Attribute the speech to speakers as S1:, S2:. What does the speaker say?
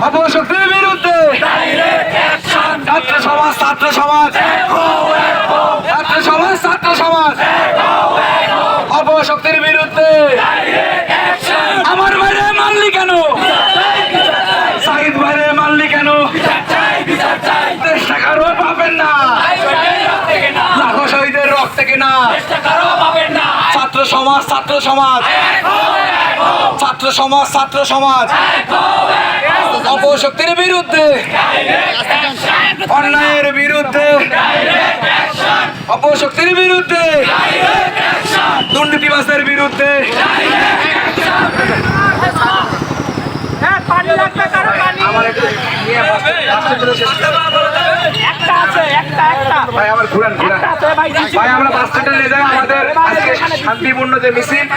S1: অপশক্তির বিরুদ্ধে ছাত্র সমাজ ছাত্র সমাজ ছাত্র সমাজ ছাত্র সমাজ অপশক্তির বিরুদ্ধে আমার বাইরে মানলি কেন সাইদ বাইরে মানলি কেন চেষ্টা করো পাবেন না লাখো শহীদের রক্ত থেকে না ছাত্র সমাজ ছাত্র সমাজ ছাত্র সমাজ ছাত্র সমাজ অপশক্তির বিরুদ্ধে অন্যায়ের বিরুদ্ধে অপশক্তির বিরুদ্ধে দুর্নীতিবাজদের বিরুদ্ধে ভাই আমার ঘুরান ভাই আমরা বাস স্ট্যান্ডে নিয়ে যাই আমাদের আজকে শান্তিপূর্ণ যে মিছিল